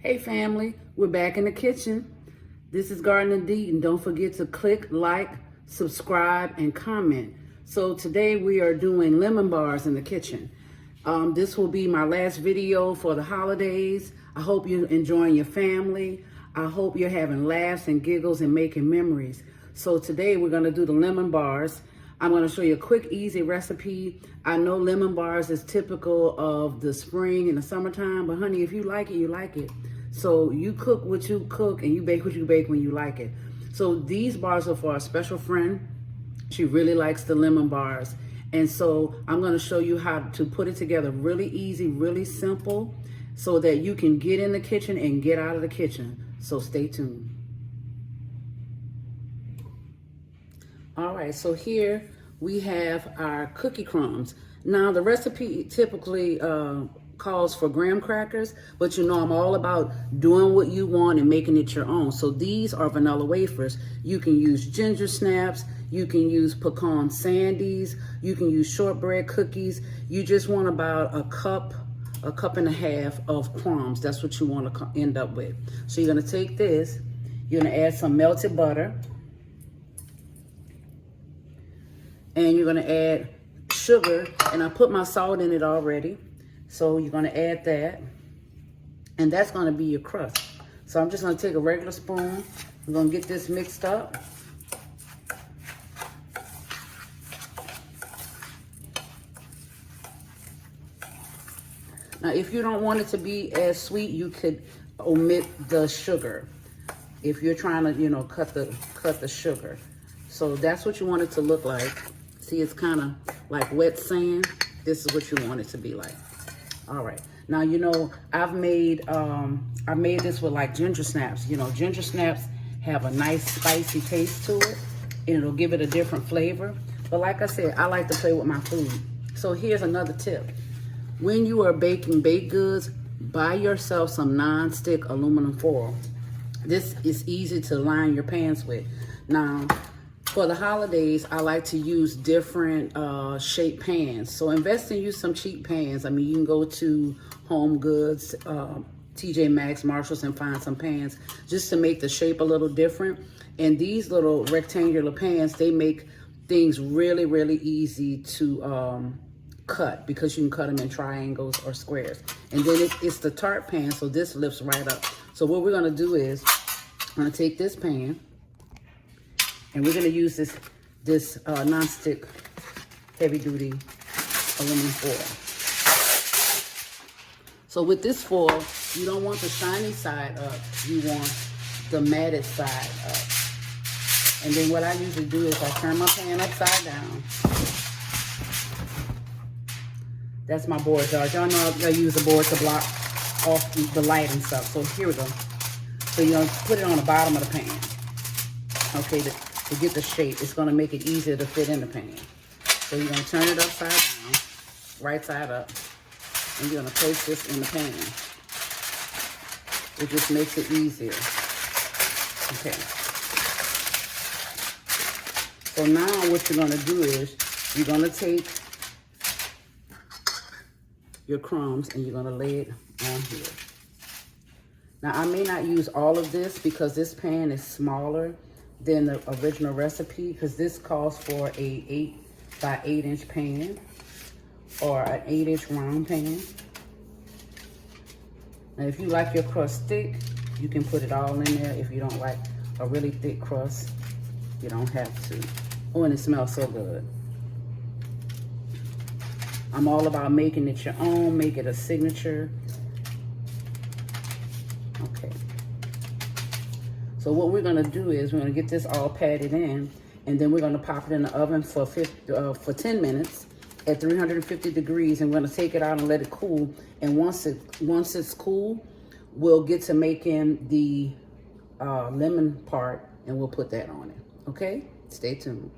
Hey family, we're back in the kitchen. This is Gardener D, and don't forget to click like, subscribe, and comment. So today we are doing lemon bars in the kitchen. This will be my last video for the holidays. I hope you're enjoying your family. I hope you're having laughs and giggles and making memories. So today we're gonna do the lemon bars. I'm gonna show you a quick, easy recipe. I know lemon bars is typical of the spring and the summertime, but honey, if you like it, you like it. So you cook what you cook and you bake what you bake when you like it. So these bars are for a special friend. She really likes the lemon bars. And so I'm gonna show you how to put it together really easy, really simple, so that you can get in the kitchen and get out of the kitchen. So stay tuned. All right, so here we have our cookie crumbs. Now the recipe typically calls for graham crackers, but you know I'm all about doing what you want and making it your own. So these are vanilla wafers. You can use ginger snaps, you can use pecan sandies, you can use shortbread cookies. You just want about a cup and a half of crumbs. That's what you want to end up with. So you're gonna take this, you're gonna add some melted butter, and you're gonna add sugar, and I put my salt in it already. So you're gonna add that, and that's gonna be your crust. So I'm just gonna take a regular spoon. I'm gonna get this mixed up. Now, if you don't want it to be as sweet, you could omit the sugar. If you're trying to, you know, cut the sugar. So that's what you want it to look like. See, it's kind of like wet sand. This is what you want it to be like. All right. Now, you know, I made this with like ginger snaps. You know, ginger snaps have a nice spicy taste to it, and it'll give it a different flavor. But like I said, I like to play with my food. So here's another tip. When you are baking baked goods, buy yourself some non-stick aluminum foil. This is easy to line your pans with. Now, for the holidays, I like to use different shaped pans. So invest in use some cheap pans. I mean, you can go to Home Goods, TJ Maxx, Marshalls, and find some pans just to make the shape a little different. And these little rectangular pans, they make things really, really easy to cut, because you can cut them in triangles or squares. And then it's the tart pan, so this lifts right up. So what we're gonna do is, I'm gonna take this pan, and we're gonna use this non-stick heavy-duty aluminum foil. So with this foil, you don't want the shiny side up, you want the matted side up. And then what I usually do is I turn my pan upside down. That's my board, y'all. Y'all know I use a board to block off the light and stuff. So here we go. So you're gonna put it on the bottom of the pan. Okay, to get the shape. It's gonna make it easier to fit in the pan. So you're gonna turn it upside down, right side up, and you're gonna place this in the pan. It just makes it easier. Okay. So now what you're gonna do is, you're gonna take your crumbs and you're gonna lay it on here. Now I may not use all of this because this pan is smaller than the original recipe, because this calls for a 8 by 8 inch pan or an 8-inch round pan. Now if you like your crust thick, you can put it all in there. If you don't like a really thick crust, you don't have to. Oh, and it smells so good. I'm all about making it your own, make it a signature. Okay. So what we're gonna do is we're gonna get this all patted in, and then we're gonna pop it in the oven for 10 minutes at 350 degrees, and we're gonna take it out and let it cool. And once it's cool, we'll get to making the lemon part, and we'll put that on it. Okay, stay tuned.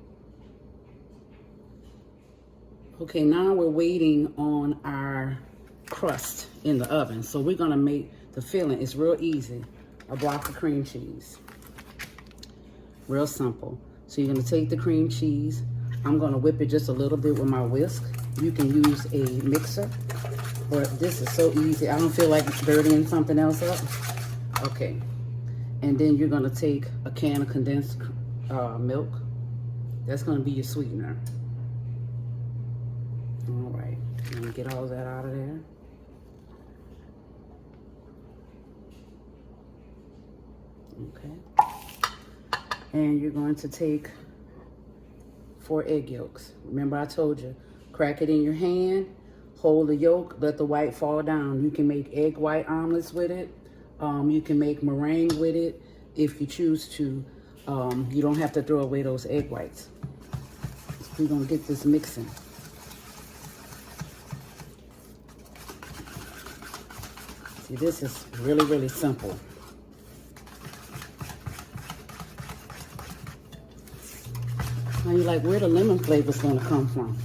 Okay, now we're waiting on our crust in the oven. So we're gonna make the filling. It's real easy. A block of cream cheese. Real simple. So you're gonna take the cream cheese. I'm gonna whip it just a little bit with my whisk. You can use a mixer, but this is so easy. I don't feel like dirtying something else up. Okay. And then you're gonna take a can of condensed milk. That's gonna be your sweetener. All right, let me get all that out of there. Okay. And you're going to take 4 egg yolks. Remember I told you, crack it in your hand, hold the yolk, let the white fall down. You can make egg white omelets with it. You can make meringue with it if you choose to. You don't have to throw away those egg whites. We're gonna get this mixing. See, this is really, really simple. Now you're like, where the lemon flavor is gonna come from?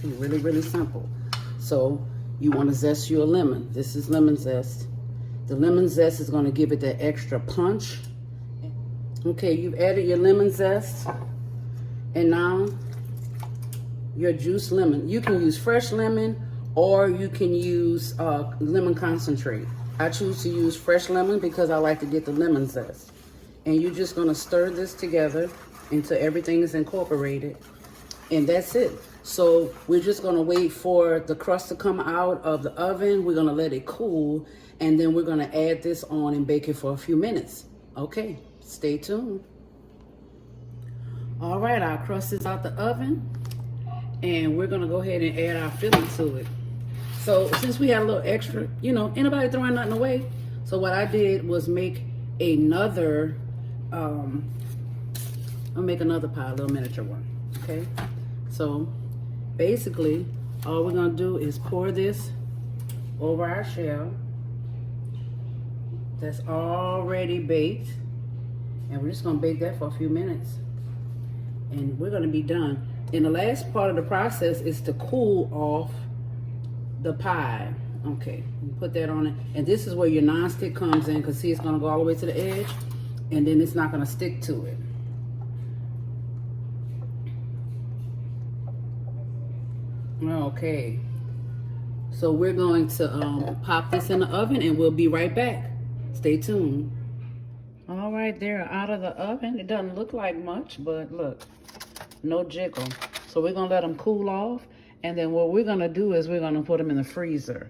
See, really, really simple. So you wanna zest your lemon. This is lemon zest. The lemon zest is gonna give it that extra punch. Okay, you've added your lemon zest. And now your juiced lemon. You can use fresh lemon or you can use lemon concentrate. I choose to use fresh lemon because I like to get the lemon zest. And you're just gonna stir this together until everything is incorporated. And that's it. So we're just gonna wait for the crust to come out of the oven. We're gonna let it cool. And then we're gonna add this on and bake it for a few minutes. Okay, stay tuned. All right, our crust is out the oven. And we're gonna go ahead and add our filling to it. So since we had a little extra, you know, anybody throwing nothing away. So what I did was make another, I'll make another pie, a little miniature one, okay? So basically, all we're gonna do is pour this over our shell that's already baked. And we're just gonna bake that for a few minutes. And we're gonna be done. And the last part of the process is to cool off the pie. Okay, put that on it. And this is where your nonstick comes in, because see, it's gonna go all the way to the edge and then it's not gonna stick to it. Okay, so we're going to pop this in the oven and we'll be right back. Stay tuned. All right, they're out of the oven. It doesn't look like much, but look, no jiggle. So we're gonna let them cool off. And then what we're gonna do is we're gonna put them in the freezer,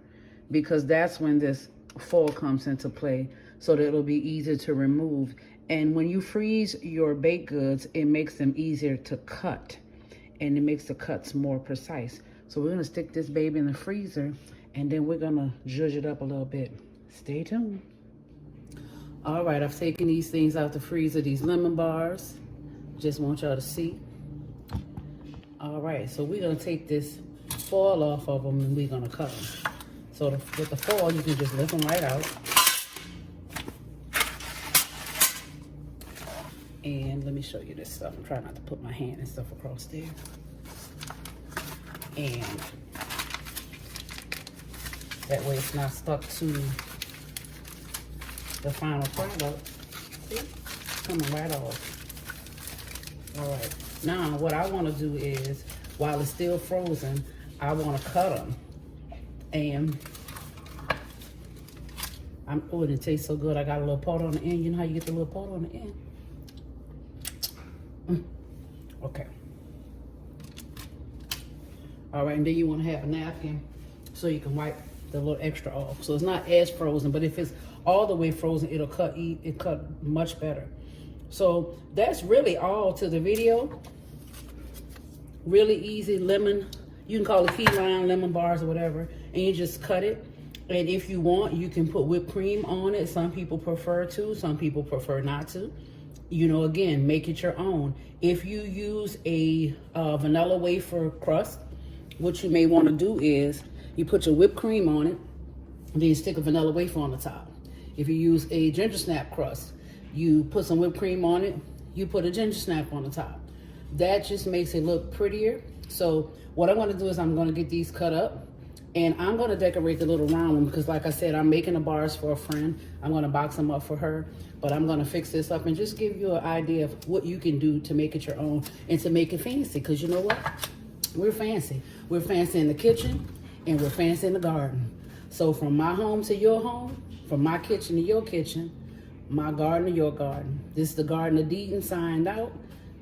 because that's when this foil comes into play, so that it'll be easier to remove. And when you freeze your baked goods, it makes them easier to cut, and it makes the cuts more precise. So we're gonna stick this baby in the freezer, and then we're gonna zhuzh it up a little bit. Stay tuned. All right, I've taken these things out the freezer, these lemon bars. Just want y'all to see. All right, so we're gonna take this foil off of them and we're gonna cut them. So with the foil, you can just lift them right out. And let me show you this stuff. I'm trying not to put my hand and stuff across there. And that way it's not stuck to the final product. See? Coming right off. All right. Now, what I want to do is, while it's still frozen, I want to cut them. And oh, it tastes so good. I got a little part on the end. You know how you get the little part on the end? Okay. All right, and then you want to have a napkin so you can wipe the little extra off. So it's not as frozen, but if it's all the way frozen, it'll cut much better. So that's really all to the video. Really easy lemon. You can call it key lime, lemon bars or whatever, and you just cut it. And if you want, you can put whipped cream on it. Some people prefer to, some people prefer not to. You know, again, make it your own. If you use a vanilla wafer crust, what you may want to do is you put your whipped cream on it, and then you stick a vanilla wafer on the top. If you use a ginger snap crust, you put some whipped cream on it, you put a ginger snap on the top. That just makes it look prettier. So what I'm going to do is I'm going to get these cut up, and I'm going to decorate the little round one, because like I said, I'm making the bars for a friend. I'm going to box them up for her, but I'm going to fix this up and just give you an idea of what you can do to make it your own and to make it fancy. Because you know what? We're fancy. We're fancy in the kitchen, and we're fancy in the garden. So from my home to your home, from my kitchen to your kitchen, my garden to your garden. This is the Garden of Deaton signed out.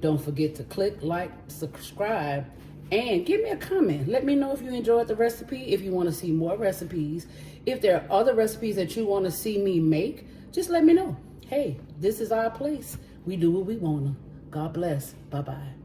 Don't forget to click, like, subscribe, and give me a comment. Let me know if you enjoyed the recipe, if you want to see more recipes. If there are other recipes that you want to see me make, just let me know. Hey, this is our place. We do what we want to. God bless. Bye-bye.